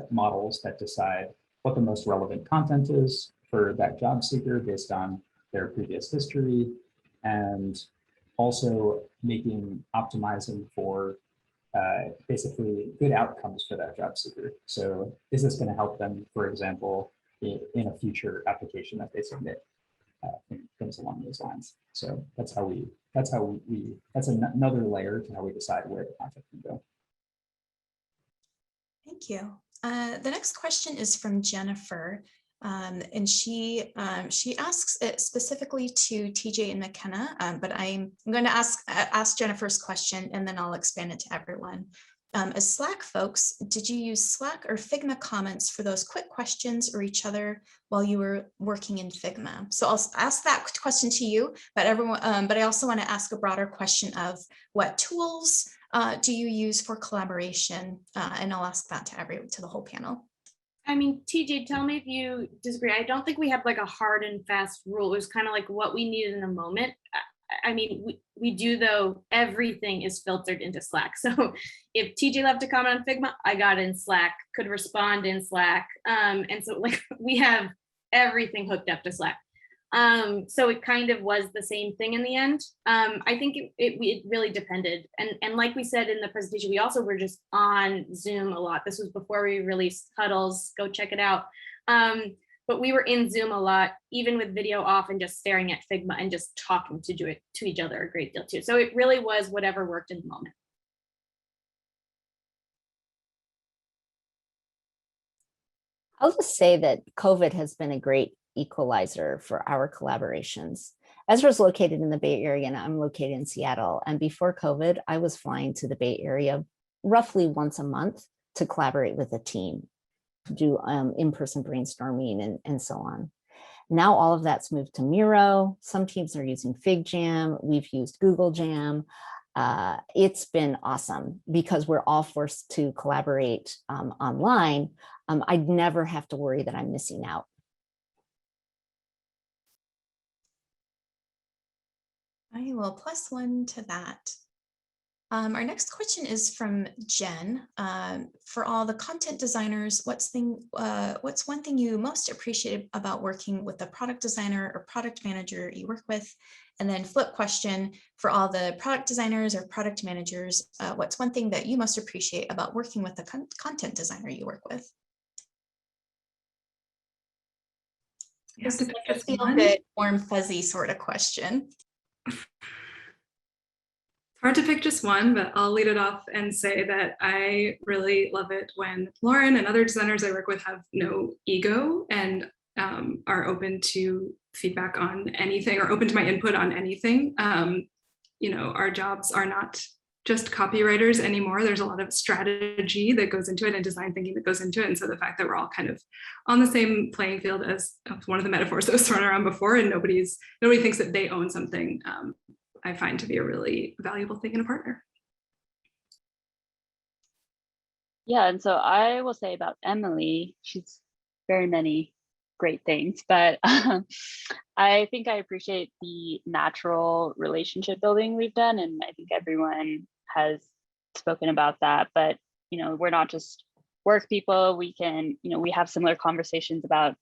models that decide what the most relevant content is for that job seeker based on their previous history, and also optimizing for basically good outcomes for that job seeker. So is this going to help them, for example, in a future application that they submit? Things along those lines. So that's another layer to how we decide where the content can go. Thank you. The next question is from Jennifer. And she asks it specifically to TJ and McKenna, but I'm going to ask Jennifer's question and then I'll expand it to everyone. As Slack folks, did you use Slack or Figma comments for those quick questions or each other while you were working in Figma? So I'll ask that question to you, but everyone, but I also want to ask a broader question of what tools do you use for collaboration? And I'll ask that to the whole panel. I mean, TJ, tell me if you disagree. I don't think we have like a hard and fast rule. It was kind of like what we needed in the moment. I mean, we do, though, everything is filtered into Slack. So if TJ left a comment on Figma, I got in Slack, could respond in Slack. And so like we have everything hooked up to Slack. So it kind of was the same thing in the end. I think it really depended. And like we said in the presentation, we also were just on Zoom a lot. This was before we released Huddles, go check it out. But we were in Zoom a lot, even with video off and just staring at Figma and just talking to each other a great deal too. So it really was whatever worked in the moment. I'll just say that COVID has been a great equalizer for our collaborations. Ezra is located in the Bay Area and I'm located in Seattle. And before COVID, I was flying to the Bay Area roughly once a month to collaborate with a team, do in-person brainstorming and so on. Now all of that's moved to Miro. Some teams are using FigJam. We've used Google Jam. It's been awesome because we're all forced to collaborate online. I'd never have to worry that I'm missing out. I will plus one to that. Our next question is from Jen. For all the content designers, what's one thing you most appreciated about working with a product designer or product manager you work with? And then flip question, for all the product designers or product managers, what's one thing that you most appreciate about working with the content designer you work with? This is like a feel good, warm, fuzzy sort of question. It's hard to pick just one, but I'll lead it off and say that I really love it when Lauren and other designers I work with have no ego and are open to feedback on anything or open to my input on anything. You know, our jobs are not just copywriters anymore. There's a lot of strategy that goes into it and design thinking that goes into it. And so the fact that we're all kind of on the same playing field, as one of the metaphors that was thrown around before, and nobody thinks that they own something, I find to be a really valuable thing in a partner. Yeah, and so I will say about Emily, she's very many great things, but I think I appreciate the natural relationship building we've done, and I think everyone has spoken about that. But you know, we're not just work people. We can, you know, we have similar conversations about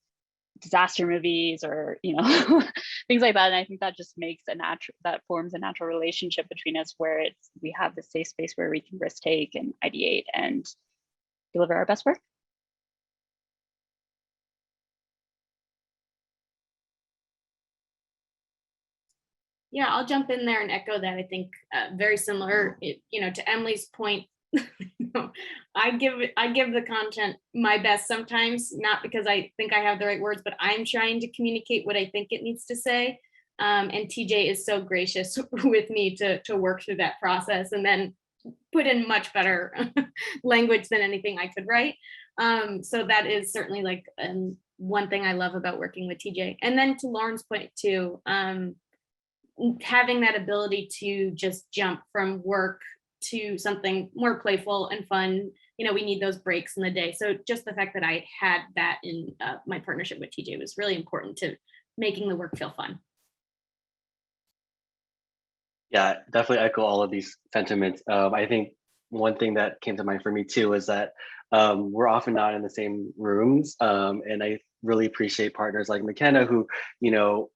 disaster movies or, you know, things like that. And I think that just makes that forms a natural relationship between us where we have this safe space where we can risk take and ideate and deliver our best work. Yeah, I'll jump in there and echo that. I think very similar, you know, to Emily's point. I give the content my best sometimes, not because I think I have the right words, but I'm trying to communicate what I think it needs to say. And TJ is so gracious with me to work through that process and then put in much better language than anything I could write. So that is certainly like one thing I love about working with TJ. And then to Lauren's point too, having that ability to just jump from work to something more playful and fun. You know, we need those breaks in the day. So just the fact that I had that in my partnership with TJ was really important to making the work feel fun. Yeah, definitely echo all of these sentiments. I think one thing that came to mind for me too is that we're often not in the same rooms. And I really appreciate partners like McKenna who, you know,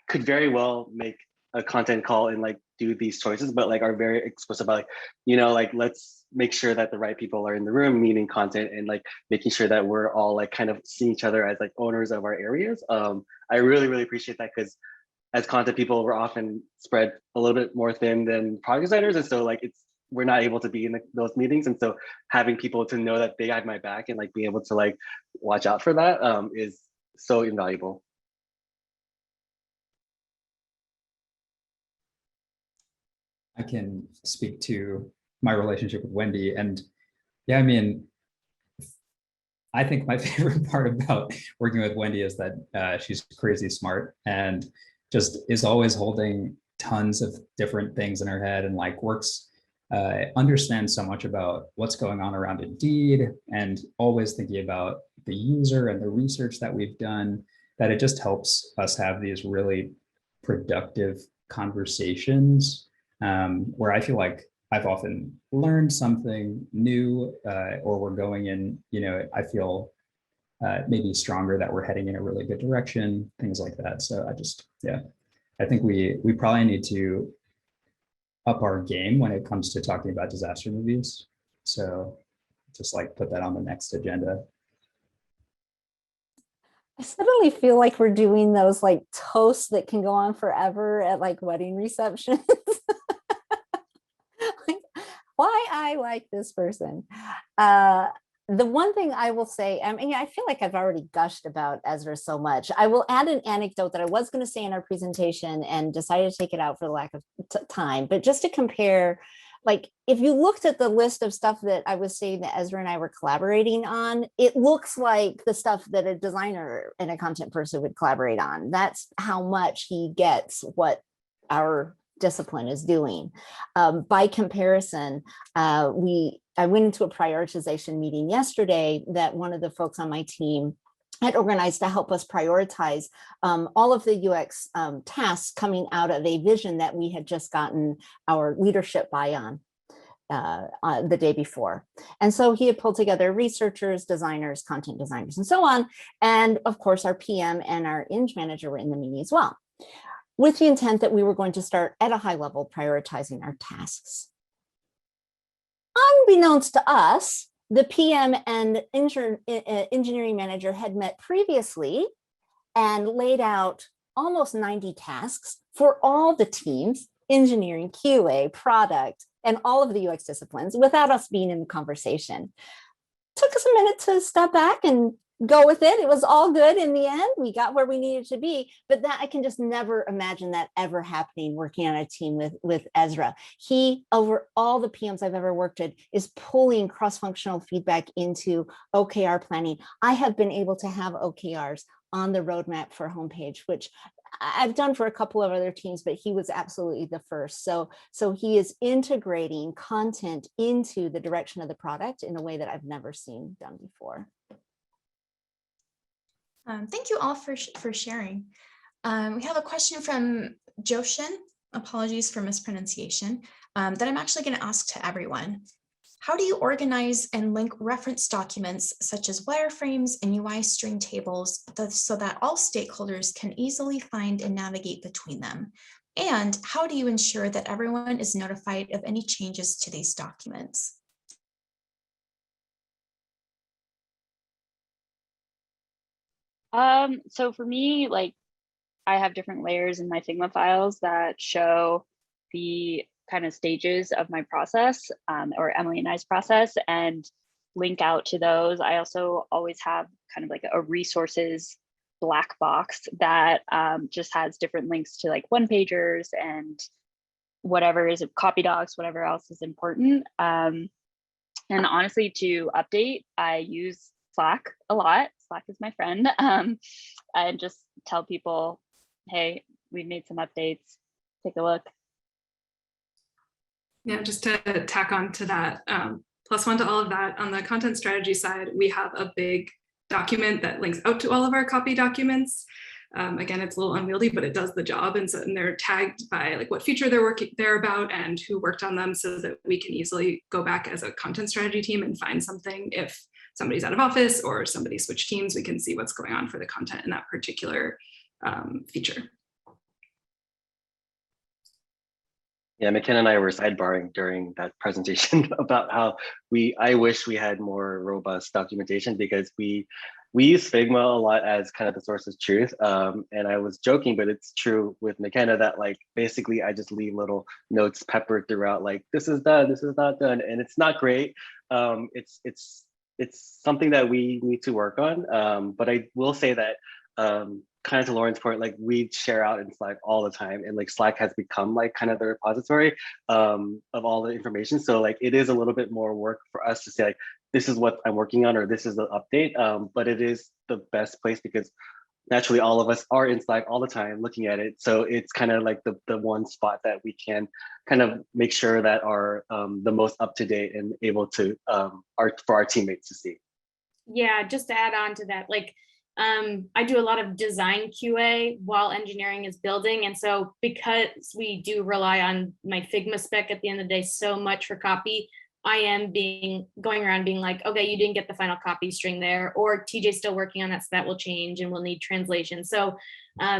could very well make a content call and like do these choices, but like are very explicit about like, you know, like let's make sure that the right people are in the room meeting content and like making sure that we're all like kind of seeing each other as like owners of our areas. I really, really appreciate that because as content people, we're often spread a little bit more thin than product designers. And so like we're not able to be in those meetings. And so having people to know that they had my back and like be able to like watch out for that is so invaluable. I can speak to my relationship with Wendy. And yeah, I mean, I think my favorite part about working with Wendy is that she's crazy smart and just is always holding tons of different things in her head and like understands so much about what's going on around Indeed and always thinking about the user and the research that we've done, that it just helps us have these really productive conversations where I feel like I've often learned something new or we're going in, I feel maybe stronger that we're heading in a really good direction, things like that. So I think we probably need to up our game when it comes to talking about disaster movies. So just like put that on the next agenda. I suddenly feel like we're doing those like toasts that can go on forever at like wedding receptions. Like, why I like this person. The one thing I will say, I mean, I feel like I've already gushed about Ezra so much. I will add an anecdote that I was going to say in our presentation and decided to take it out for the lack of time. But just to compare, like if you looked at the list of stuff that I was saying that Ezra and I were collaborating on, it looks like the stuff that a designer and a content person would collaborate on. That's how much he gets what our discipline is doing. By comparison, I went into a prioritization meeting yesterday that one of the folks on my team had organized to help us prioritize all of the UX tasks coming out of a vision that we had just gotten our leadership buy-on the day before. And so he had pulled together researchers, designers, content designers, and so on. And of course, our PM and our Eng manager were in the meeting as well, with the intent that we were going to start at a high level prioritizing our tasks. Unbeknownst to us, the PM and engineering manager had met previously and laid out almost 90 tasks for all the teams, engineering, QA, product, and all of the UX disciplines without us being in the conversation. Took us a minute to step back and go with it. It was all good in the end. We got where we needed to be, but that I can just never imagine that ever happening working on a team with Ezra. He, over all the PMs I've ever worked with, is pulling cross-functional feedback into OKR planning. I have been able to have OKRs on the roadmap for homepage, which I've done for a couple of other teams, but he was absolutely the first. So he is integrating content into the direction of the product in a way that I've never seen done before. Thank you all for sharing. We have a question from Joshin, apologies for mispronunciation, that I'm actually going to ask to everyone. How do you organize and link reference documents such as wireframes and UI string tables so that all stakeholders can easily find and navigate between them? And how do you ensure that everyone is notified of any changes to these documents? So for me, like I have different layers in my Figma files that show the kind of stages of my process or Emily and I's process and link out to those. I also always have kind of like a resources black box that just has different links to like one pagers and whatever is copy docs, whatever else is important. And honestly, to update, I use Slack a lot. Slack is my friend. And just tell people, hey, we've made some updates, take a look. Yeah, just to tack on to that, plus one to all of that, on the content strategy side, we have a big document that links out to all of our copy documents. Again, it's a little unwieldy, but it does the job. And so they're tagged by like what feature they're about and who worked on them so that we can easily go back as a content strategy team and find something. If somebody's out of office or somebody switched teams, we can see what's going on for the content in that particular feature. Yeah, McKenna and I were sidebarring during that presentation about how I wish we had more robust documentation because we use Figma a lot as kind of the source of truth. And I was joking, but it's true with McKenna that like basically I just leave little notes peppered throughout, like this is done, this is not done, and it's not great. It's something that we need to work on. But I will say that kind of to Lauren's point, like we share out in Slack all the time, and like Slack has become like kind of the repository of all the information. So like it is a little bit more work for us to say like, this is what I'm working on, or this is the update. But it is the best place because naturally all of us are in Slack all the time looking at it. So it's kind of like the one spot that we can kind of make sure that are the most up to date and able to for our teammates to see. Yeah, just to add on to that, like I do a lot of design QA while engineering is building. And so because we do rely on my Figma spec at the end of the day so much for copy, I am going around being like, okay, you didn't get the final copy string there, or TJ's still working on that, so that will change and we'll need translation. So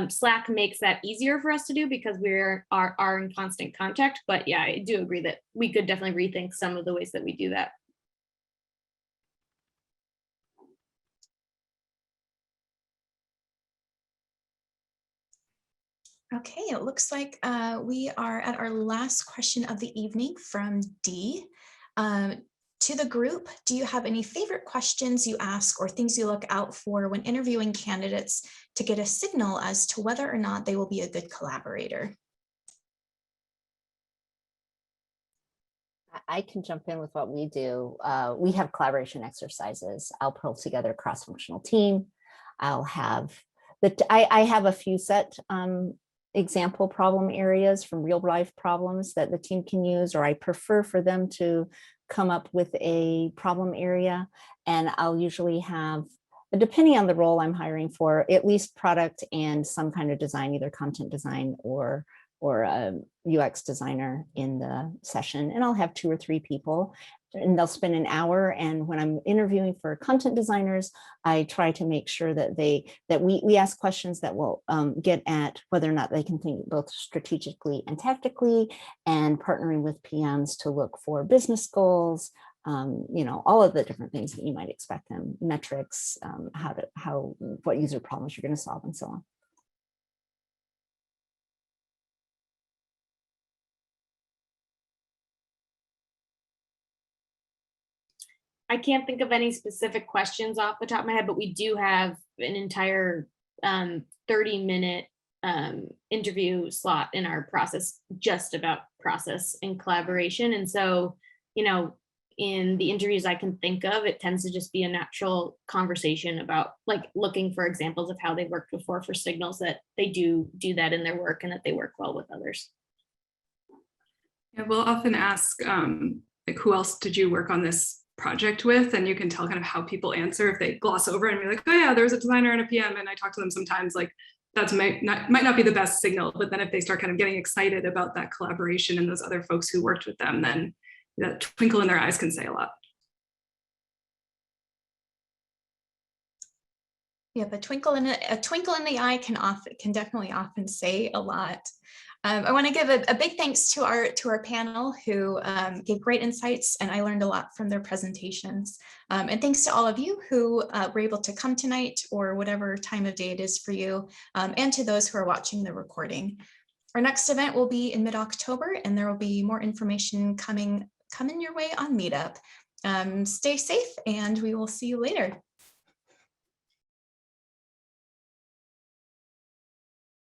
Slack makes that easier for us to do because we are in constant contact. But yeah, I do agree that we could definitely rethink some of the ways that we do that. Okay, it looks like we are at our last question of the evening from D. To the group, do you have any favorite questions you ask or things you look out for when interviewing candidates to get a signal as to whether or not they will be a good collaborator? I can jump in with what we do. We have collaboration exercises. I'll pull together a cross-functional team. I'll have I have a few set example problem areas from real life problems that the team can use, or I prefer for them to come up with a problem area. And I'll usually have, depending on the role I'm hiring for, at least product and some kind of design, either content design or a UX designer in the session. And I'll have 2 or 3 people, and they'll spend an hour. And when I'm interviewing for content designers, I try to make sure that we ask questions that will get at whether or not they can think both strategically and tactically, and partnering with PMs to look for business goals, all of the different things that you might expect them, metrics, what user problems you're going to solve, and so on. I can't think of any specific questions off the top of my head, but we do have an entire 30-minute interview slot in our process just about process and collaboration. And so, in the interviews I can think of, it tends to just be a natural conversation about like looking for examples of how they worked before, for signals that they do that in their work and that they work well with others. Yeah, we'll often ask, like, who else did you work on this project with? And you can tell kind of how people answer. If they gloss over and be like, oh yeah, there was a designer and a PM, and I talk to them sometimes, like that might not be the best signal. But then if they start kind of getting excited about that collaboration and those other folks who worked with them, then that twinkle in their eyes can say a lot. Yeah, a twinkle in the eye can definitely often say a lot. I want to give a big thanks to our panel, who gave great insights, and I learned a lot from their presentations. And thanks to all of you who were able to come tonight, or whatever time of day it is for you, and to those who are watching the recording. Our next event will be in mid-October, and there will be more information coming your way on Meetup. Stay safe, and we will see you later.